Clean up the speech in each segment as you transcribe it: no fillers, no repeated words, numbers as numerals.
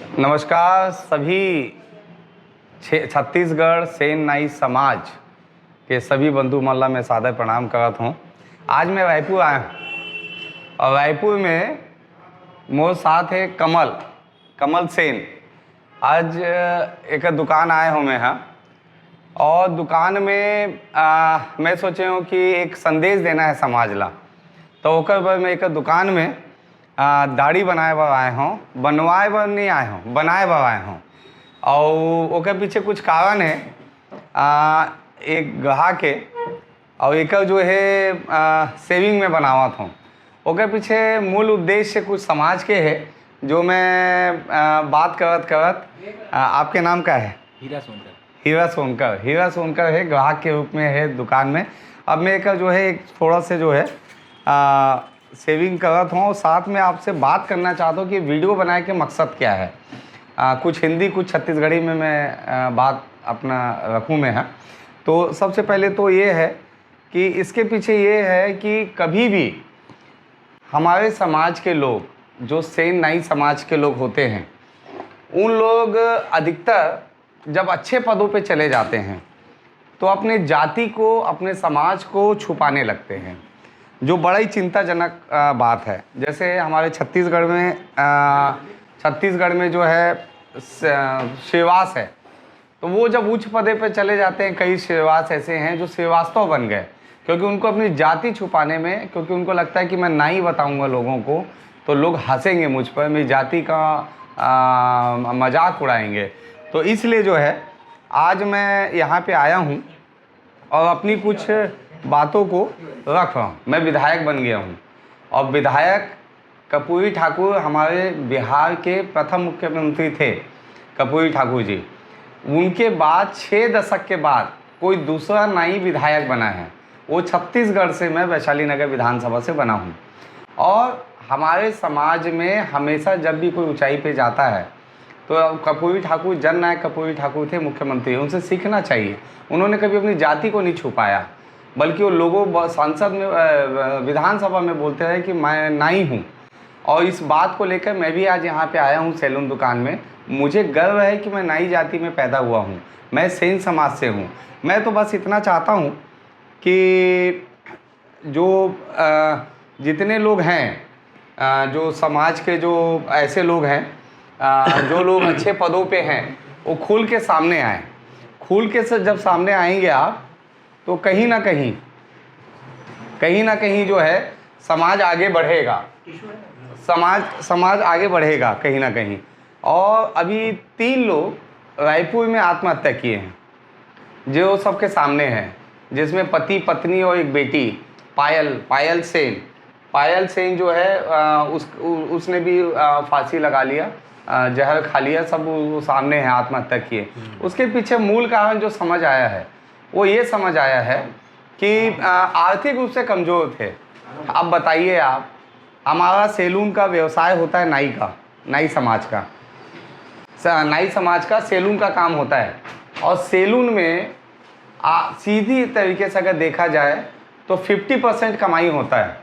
नमस्कार सभी छत्तीसगढ़ सेन नाई समाज के सभी बंधु मल्ला में सादर प्रणाम करत हूँ। आज मैं रायपुर आया हूँ और रायपुर में मोर साथ है कमल सेन। आज एक दुकान आए हूँ मैं यहाँ और दुकान में मैं सोचे हूँ कि एक संदेश देना है समाज ला। तो ओकर पर मैं एक दुकान में दाढ़ी बनाए बर आए हूँ, बनवाए बर नहीं आए हूँ, बनाए बर आए हूँ। और ओकर पीछे कुछ कारण है। एक ग्राहक है और एक जो है सेविंग में बनावत हूँ। ओकर पीछे मूल उद्देश्य कुछ समाज के है जो मैं बात करत आपके नाम क्या है? हीरा सोनकर है, ग्राहक के रूप में है दुकान में। अब मैं एक जो है एक थोड़ा से जो है सेविंग करत हूँ और साथ में आपसे बात करना चाहता हूँ कि वीडियो बनाने के मकसद क्या है। कुछ हिंदी कुछ छत्तीसगढ़ी में मैं बात अपना रखूँ मैं। तो सबसे पहले तो ये है कि इसके पीछे ये है कि कभी भी हमारे समाज के लोग जो सेन नाई समाज के लोग होते हैं, उन लोग अधिकतर जब अच्छे पदों पे चले जाते हैं तो अपने जाति को, अपने समाज को छुपाने लगते हैं, जो बड़ा ही चिंताजनक बात है। जैसे हमारे छत्तीसगढ़ में जो है श्रीवास है, तो वो जब उच्च पदे पे चले जाते हैं, कई श्रीवास ऐसे हैं जो श्रीवास्तव बन गए क्योंकि उनको अपनी जाति छुपाने में, क्योंकि उनको लगता है कि मैं नाई बताऊंगा लोगों को तो लोग हंसेंगे मुझ पर, मेरी जाति का मजाक उड़ाएंगे। तो इसलिए जो है आज मैं यहाँ पे आया हूँ और अपनी कुछ बातों को रख रहा हूँ। मैं विधायक बन गया हूँ और विधायक कर्पूरी ठाकुर हमारे बिहार के प्रथम मुख्यमंत्री थे, कर्पूरी ठाकुर जी। उनके बाद 6 दशक के बाद कोई दूसरा नाई विधायक बना है, वो छत्तीसगढ़ से, मैं वैशाली नगर विधानसभा से बना हूँ। और हमारे समाज में हमेशा जब भी कोई ऊंचाई पे जाता है तो कर्पूरी ठाकुर, जननायक कर्पूरी ठाकुर थे मुख्यमंत्री, उनसे सीखना चाहिए। उन्होंने कभी अपनी जाति को नहीं छुपाया, बल्कि वो लोगों संसद में, विधानसभा में बोलते रहे कि मैं नाई हूँ। और इस बात को लेकर मैं भी आज यहाँ पे आया हूँ सैलून दुकान में। मुझे गर्व है कि मैं नाई जाति में पैदा हुआ हूँ, मैं सेन समाज से हूँ। मैं तो बस इतना चाहता हूँ कि जो जितने लोग हैं, जो समाज के जो ऐसे लोग हैं, जो लोग अच्छे पदों पे हैं, वो खुल के सामने आए। खुल के से जब सामने आएंगे आप तो कहीं ना कहीं जो है समाज आगे बढ़ेगा, समाज आगे बढ़ेगा कहीं ना कहीं। और अभी 3 लोग रायपुर में आत्महत्या किए हैं जो सबके सामने हैं, जिसमें पति पत्नी और एक बेटी पायल सेन जो है उसने भी फांसी लगा लिया, जहर खा लिया, सब वो सामने है, आत्महत्या किए। उसके पीछे मूल कारण जो समझ आया है वो ये समझ आया है कि आर्थिक रूप से कमज़ोर थे। अब बताइए आप, हमारा सैलून का व्यवसाय होता है नाई समाज का सैलून का काम होता है। और सैलून में सीधी तरीके से अगर देखा जाए तो 50% कमाई होता है।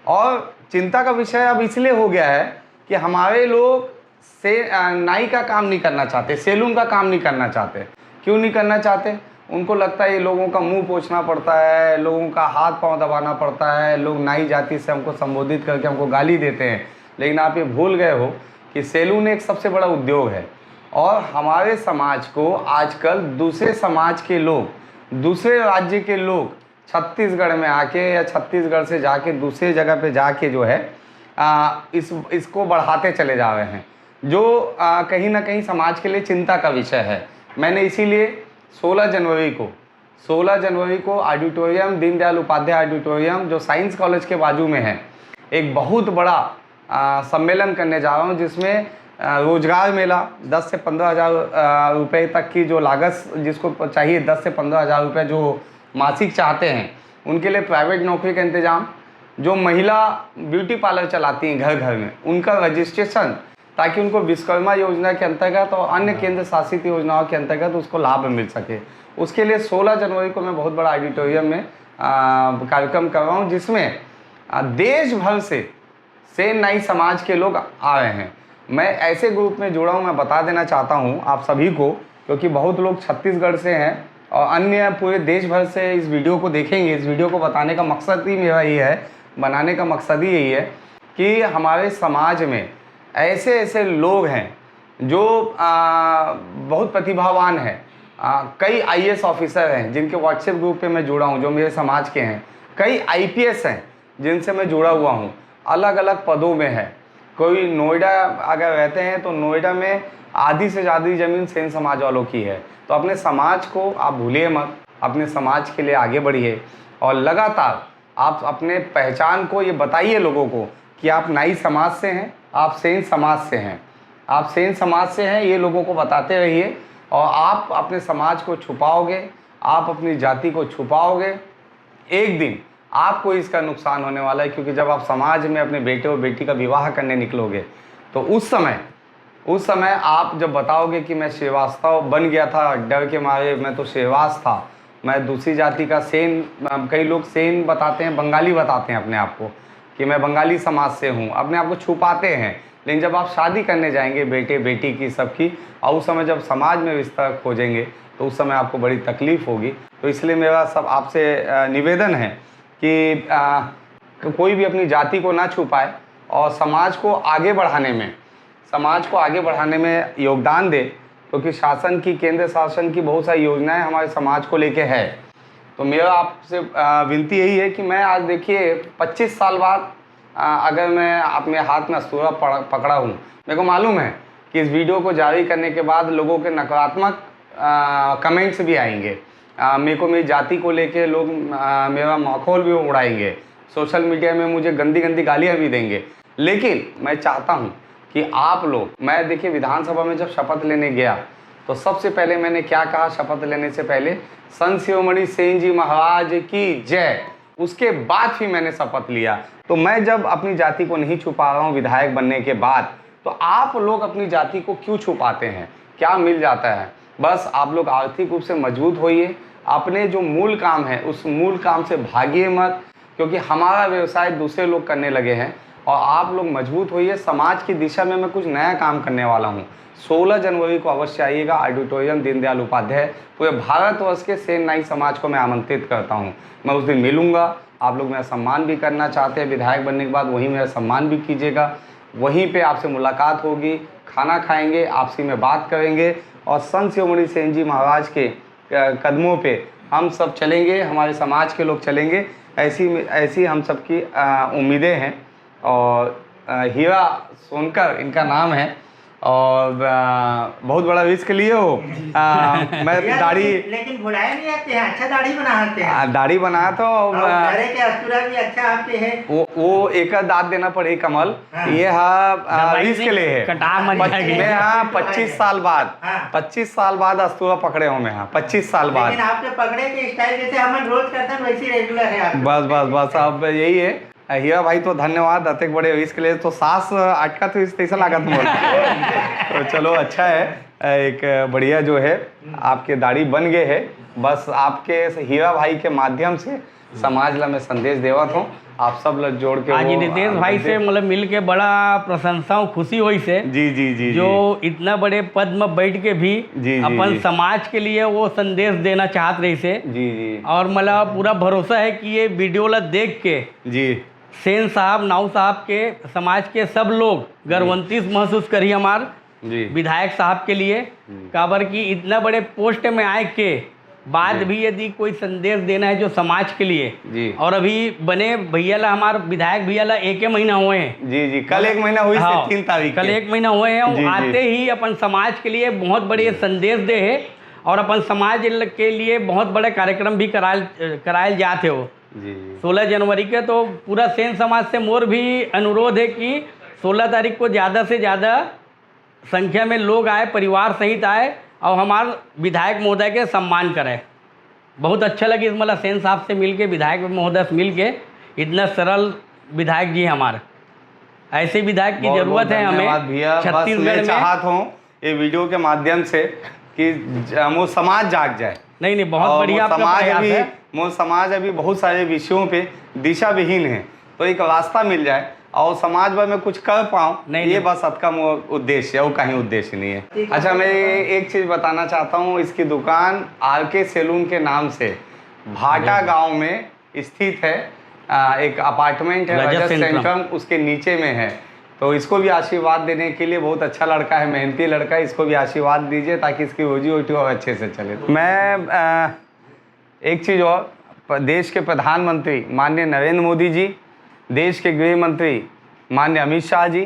और चिंता का विषय अब इसलिए हो गया है कि हमारे लोग नाई का काम नहीं करना चाहते, सैलून का काम नहीं करना चाहते। क्यों नहीं करना चाहते? उनको लगता है ये लोगों का मुंह पोंछना पड़ता है, लोगों का हाथ पांव दबाना पड़ता है, लोग नाई जाति से हमको संबोधित करके हमको गाली देते हैं। लेकिन आप ये भूल गए हो कि सैलून एक सबसे बड़ा उद्योग है। और हमारे समाज को आजकल दूसरे समाज के लोग, दूसरे राज्य के लोग छत्तीसगढ़ में आके या छत्तीसगढ़ से जाके दूसरे जगह पे जाके जो है इसको बढ़ाते चले जा रहे हैं, जो कहीं ना कहीं समाज के लिए चिंता का विषय है। मैंने इसीलिए 16 जनवरी को ऑडिटोरियम, दीनदयाल उपाध्याय ऑडिटोरियम जो साइंस कॉलेज के बाजू में है, एक बहुत बड़ा सम्मेलन करने जा रहा हूँ, जिसमें रोजगार मेला 10 से 15 हज़ार रुपये तक की जो लागत जिसको चाहिए, 10 से 15 हज़ार रुपये जो मासिक चाहते हैं, उनके लिए प्राइवेट नौकरी का इंतजाम, जो महिला ब्यूटी पार्लर चलाती हैं घर घर में, उनका रजिस्ट्रेशन, ताकि उनको विश्वकर्मा योजना के अंतर्गत और अन्य केंद्र शासित योजनाओं के अंतर्गत उसको लाभ मिल सके। उसके लिए 16 जनवरी को मैं बहुत बड़ा ऑडिटोरियम में कार्यक्रम कर रहा हूँ, जिसमें देश भर से सेन नाई समाज के लोग आ रहे हैं। मैं ऐसे ग्रुप में जुड़ा हूँ, मैं बता देना चाहता हूँ आप सभी को, क्योंकि बहुत लोग छत्तीसगढ़ से हैं और अन्य पूरे देश भर से इस वीडियो को देखेंगे। इस वीडियो को बताने का मकसद ही मेरा ये है, बनाने का मकसद ही यही है कि हमारे समाज में ऐसे ऐसे लोग हैं जो बहुत प्रतिभावान हैं। कई आईएएस ऑफिसर हैं जिनके व्हाट्सएप ग्रुप पे मैं जुड़ा हूँ, जो मेरे समाज के हैं। कई आईपीएस हैं जिनसे मैं जुड़ा हुआ हूँ, अलग अलग पदों में है। कोई नोएडा अगर रहते हैं तो नोएडा में आधी से ज़्यादा ज़मीन सेन समाज वालों की है। तो अपने समाज को आप भूलिए मत, अपने समाज के लिए आगे बढ़िए और लगातार आप अपने पहचान को ये बताइए लोगों को कि आप नाई समाज से हैं, आप सेन समाज से हैं, आप सेन समाज से हैं, ये लोगों को बताते रहिए। और आप अपने समाज को छुपाओगे, आप अपनी जाति को छुपाओगे, एक दिन आपको इसका नुकसान होने वाला है। क्योंकि जब आप समाज में अपने बेटे और बेटी का विवाह करने निकलोगे तो उस समय आप जब बताओगे कि मैं श्रीवास्तव बन गया था, डर के मारे मैं तो श्रीवास था, मैं दूसरी जाति का सेन, कई लोग सेन बताते हैं, बंगाली बताते हैं अपने आप को कि मैं बंगाली समाज से हूँ, अपने आप को छुपाते हैं। लेकिन जब आप शादी करने जाएंगे बेटे बेटी की सबकी, और उस समय जब समाज में रिश्ता खोजेंगे तो उस समय आपको बड़ी तकलीफ़ होगी। तो इसलिए मेरा सब आपसे निवेदन है कि कोई भी अपनी जाति को ना छुपाए और समाज को आगे बढ़ाने में योगदान दे। क्योंकि शासन की, केंद्र शासन की बहुत सारी योजनाएं हमारे समाज को लेके है। तो मेरा आपसे विनती यही है कि मैं आज देखिए 25 साल बाद अगर मैं अपने हाथ में अस्तूरा पकड़ा हूँ, मेरे को मालूम है कि इस वीडियो को जारी करने के बाद लोगों के नकारात्मक कमेंट्स भी आएंगे। मेरे को मेरी जाति को लेके लोग मेरा माहौल भी उड़ाएंगे, सोशल मीडिया में मुझे गंदी गंदी गालियाँ भी देंगे। लेकिन मैं चाहता हूँ कि आप लोग, मैं देखिए विधानसभा में जब शपथ लेने गया तो सबसे पहले मैंने क्या कहा शपथ लेने से पहले, संत शिरोमणि सेन जी महाराज की जय। उसके बाद फिर मैंने शपथ लिया। तो मैं जब अपनी जाति को नहीं छुपा रहा हूँ विधायक बनने के बाद, तो आप लोग अपनी जाति को क्यों छुपाते हैं? क्या मिल जाता है? बस आप लोग आर्थिक रूप से मजबूत होइए, अपने जो मूल काम है उस मूल काम से भागिए मत, क्योंकि हमारा व्यवसाय दूसरे लोग करने लगे हैं। और आप लोग मजबूत होइए। समाज की दिशा में मैं कुछ नया काम करने वाला हूँ। 16 जनवरी को अवश्य आइएगा, ऑडिटोरियम दीनदयाल उपाध्याय। पूरे भारतवर्ष के सेन नाई समाज को मैं आमंत्रित करता हूँ। मैं उस दिन मिलूँगा। आप लोग मेरा सम्मान भी करना चाहते हैं विधायक बनने के बाद, वहीं मेरा सम्मान भी कीजिएगा। वहीं पे आपसे मुलाकात होगी, खाना खाएंगे, आपसी में बात करेंगे और संत शिरोमणि सेन जी महाराज के कदमों पे हम सब चलेंगे, हमारे समाज के लोग चलेंगे। ऐसी हम सबकी उम्मीदें हैं। और हीरा सोनकर इनका नाम है और बहुत बड़ा रिस्क लिए हो। मैं दाढ़ी, लेकिन बुलाए नहीं आते हैं, अच्छा दाढ़ी बनाते हैं। दाढ़ी बनाया तो के अस्तूरा भी अच्छा आपके है। वो एक दांत देना पड़े कमल। हाँ। ये रिस्क लिए है। मैं 25 साल बाद 25 साल बाद अस्तूरा पकड़े हूँ मैं। 25 साल बाद। लेकिन आपके पकड़े के स्टाइल जैसे हम रोज करते हैं वैसे रेगुलर है आप। बस अब यही है। हीरा भाई तो धन्यवाद अतिक बड़े इसके लिए। तो सांस अटका तो इस तैसा लागत मोल। तो चलो अच्छा है, एक बढ़िया जो है आपके दाढ़ी बन गए है। बस आपके हीरा भाई के माध्यम से समाज ला मैं संदेश देवत हूँ। आप सब लोग जोड़ के आज नितेश भाई से मतलब मिल के बड़ा प्रशंसा और खुशी हुई से। जी जो इतना बड़े पद में बैठ के भी अपन समाज के लिए वो संदेश देना चाहत रही से। जी। और मतलब पूरा भरोसा है कि ये वीडियो ला देख के जी सेन साहब, नाऊ साहब के समाज के सब लोग गर्वंतित महसूस करी हमार विधायक साहब के लिए। काबर की इतना बड़े पोस्ट में आए के बाद भी यदि कोई संदेश देना है जो समाज के लिए जी। और अभी बने भैया ला, हमारे विधायक भैया ला 1 महीना हुए हैं। जी कल 1 महीना हुई। हाँ, 3 तारीख कल 1 महीना हुए हैं। आते ही अपन समाज के लिए बहुत बड़े संदेश दे है और अपन समाज के लिए बहुत बड़े कार्यक्रम भी कराए जाते हो। 16 जनवरी के तो पूरा सेन समाज से मोर भी अनुरोध है कि 16 तारीख को ज़्यादा से ज़्यादा संख्या में लोग आए, परिवार सहित आए और हमारे विधायक महोदय के सम्मान करें। बहुत अच्छा लगे इस मतलब सेन साहब से मिल के, विधायक महोदय से मिल के। इतना सरल विधायक जी हमारे, ऐसे विधायक की जरूरत है हमें छत्तीसगढ़ में। चाहत हूँ ये वीडियो के माध्यम से कि वो समाज जाग जाए। नहीं बहुत बढ़िया समाज अभी बहुत सारे विषयों पे दिशा विहीन है, तो एक रास्ता मिल जाए। और समाज भर में कुछ कर पाऊँ, नहीं, ये नहीं। बस सबका उद्देश्य है, वो कहीं उद्देश्य नहीं है। अच्छा, मैं एक चीज़ बताना चाहता हूँ, इसकी दुकान RK सैलून के नाम से भाटा गांव में स्थित है। एक अपार्टमेंट है रजत रजत सेंट्रम। सेंट्रम, उसके नीचे में है। तो इसको भी आशीर्वाद देने के लिए, बहुत अच्छा लड़का है, मेहनती लड़का है, इसको भी आशीर्वाद दीजिए ताकि इसकी रोजी रोटी और अच्छे से चले। मैं एक चीज़ और, देश के प्रधानमंत्री माननीय नरेंद्र मोदी जी, देश के गृह मंत्री माननीय अमित शाह जी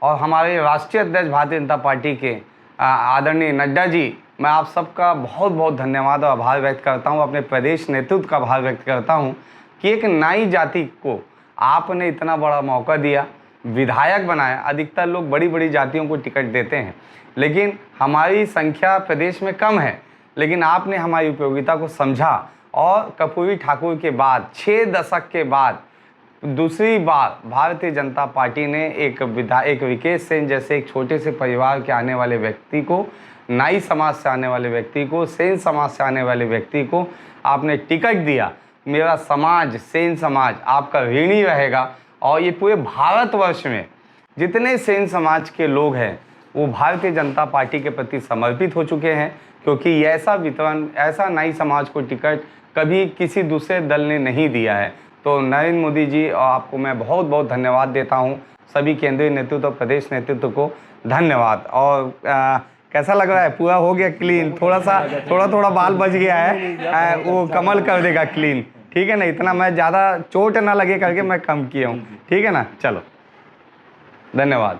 और हमारे राष्ट्रीय अध्यक्ष भारतीय जनता पार्टी के आदरणीय नड्डा जी, मैं आप सबका बहुत बहुत धन्यवाद और आभार व्यक्त करता हूं, अपने प्रदेश नेतृत्व का आभार व्यक्त करता हूं कि एक नई जाति को आपने इतना बड़ा मौका दिया, विधायक बनाया। अधिकतर लोग बड़ी बड़ी जातियों को टिकट देते हैं, लेकिन हमारी संख्या प्रदेश में कम है, लेकिन आपने हमारी उपयोगिता को समझा और कर्पूरी ठाकुर के बाद 6 दशक के बाद दूसरी बार भारतीय जनता पार्टी ने एक विकेश सेन जैसे एक छोटे से परिवार के आने वाले व्यक्ति को, नाई समाज से आने वाले व्यक्ति को, सेन समाज से आने वाले व्यक्ति को आपने टिकट दिया। मेरा समाज, सेन समाज आपका ऋणी रहेगा और ये पूरे भारतवर्ष में जितने सेन समाज के लोग हैं वो भारतीय जनता पार्टी के प्रति समर्पित हो चुके हैं, क्योंकि ऐसा वितरण, ऐसा नाई समाज को टिकट कभी किसी दूसरे दल ने नहीं दिया है। तो नरेंद्र मोदी जी और आपको मैं बहुत बहुत धन्यवाद देता हूं, सभी केंद्रीय नेतृत्व और प्रदेश नेतृत्व को धन्यवाद। और कैसा लग रहा है? पूरा हो गया क्लीन, थोड़ा बाल बच गया है, वो कमल कर देगा क्लीन, ठीक है ना? इतना मैं ज़्यादा चोट ना लगे करके मैं कम किया हूँ, ठीक है ना? चलो, धन्यवाद।